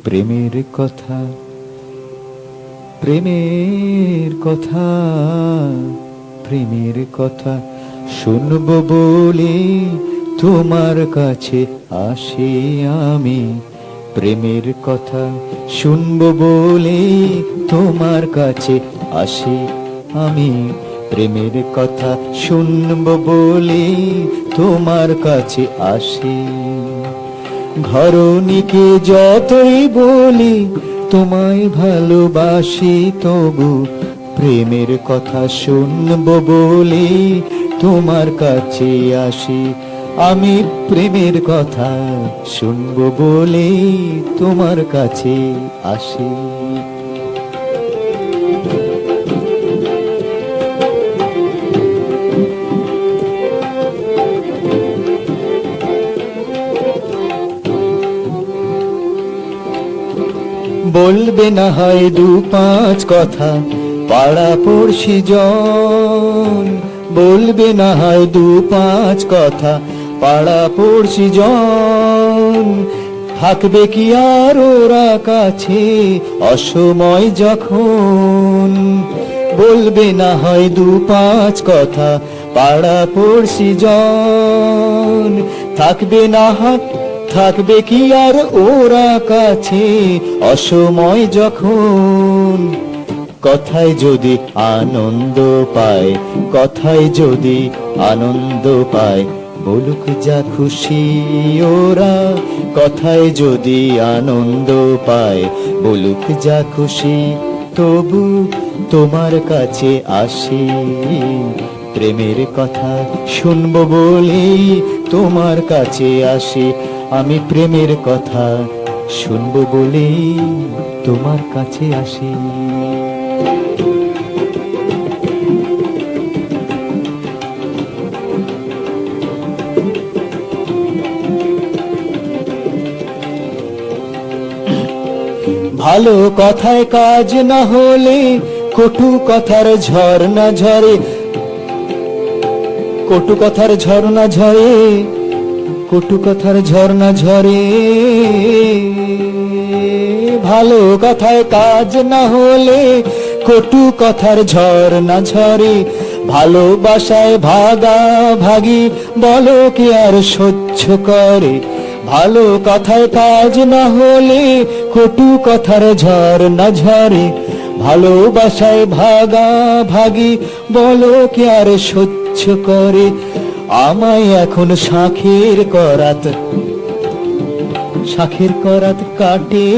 প্রেমের কথা, প্রেমের কথা, প্রেমের কথা শুনবো বলে তোমার কাছে আসি আমি। প্রেমের কথা শুনবো বলে তোমার কাছে আসি আমি। প্রেমের কথা শুনবো বলে তোমার কাছে আসি। ঘরণীকে যতই বলি তোমায় ভালোবাসি, তবু প্রেমের কথা শুনবো বলে তোমার কাছে আসি আমি। প্রেমের কথা শুনবো বলে তোমার কাছে আসি। বলবে না হয় দু পাঁচ কথা পাড়া পড়শি জন, বলবে না হয় দু পাঁচ কথা পাড়া পড়শি জন। থাকবে কি আর ওরা কাছে অসময় যখন, বলবে না হয় দু পাঁচ কথা পাড়া পড়শি জন। থাকবে না হয়, থাকবে কি আর ওরা কাছে অসময় যখন। কথায় যদি আনন্দ পায়, কথায় যদি আনন্দ পায়, বলুক যা খুশি ওরা। কথায় যদি আনন্দ পায়, বলুক যা খুশি, তবু তোমার কাছে আসি। প্রেমের কথা শুনবো বলে তোমার কাছে আসি আমি। প্রেমের কথা শুনবো বলে তোমার কাছে আসি। ভালো কথায় কাজ না হলে কটু কথার ঝর্ণা ঝরে, কটু কথার ঝর্ণা ঝরে, কটু কথার ঝর্ণা ঝরে। ভালো কথায় কাজ না হলে কটু কথার ঝর্ণা ঝরে। ভালোবাসায় ভাগা ভাগি বলো কি আর সহ্য করে। ভালো কথায় কাজ না হলে কটু কথার ঝর্ণা ঝরে। ভালোবাসায় ভাগা ভাগি বলো কি আর সহ্য করে। আমায় এখন শাঁখের করাত, শাঁখের করাত কাটে।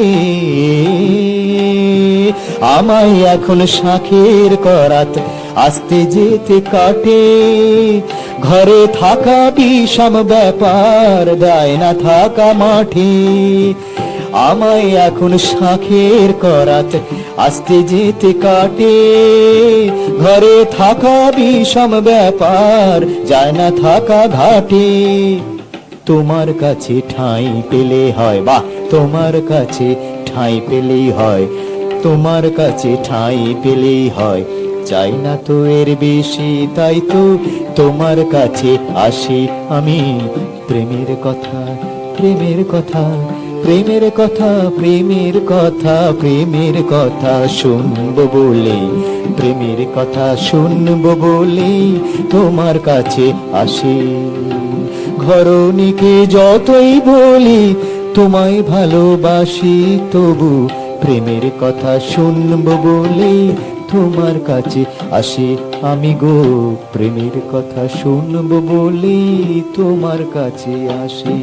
আমায় এখন শাঁখের করাত আস্তে যেতে কাটে। ঘরে থাকা বিষম ব্যাপার, দেয় না থাকা মাঠে। আমায় এখন শাঁখের করাত আস্তে যেতে কাটে। ঘরে থাকা বিষম ব্যাপার, যায় না থাকা ঘাটে। তোমার কাছে ঠাঁই পেলে হয়, বাহ, তোমার কাছে ঠাঁই পেলেই হয়। তোমার কাছে ঠাঁই পেলেই হয়, চাই না তো এর বেশি। তাই তো তোমার কাছে আসি আমি। প্রেমের কথা, প্রেমের কথা, প্রেমের কথা, প্রেমের কথা, প্রেমের কথা শুনবো বলে, প্রেমের কথা শুনবো বলে তোমার কাছে আসি। ঘরণীকে যতই বলি তোমায় ভালোবাসি, তবু প্রেমের কথা শুনবো বলে তোমার কাছে আসি আমি গো। প্রেমের কথা শুনবো বলে তোমার কাছে আসি।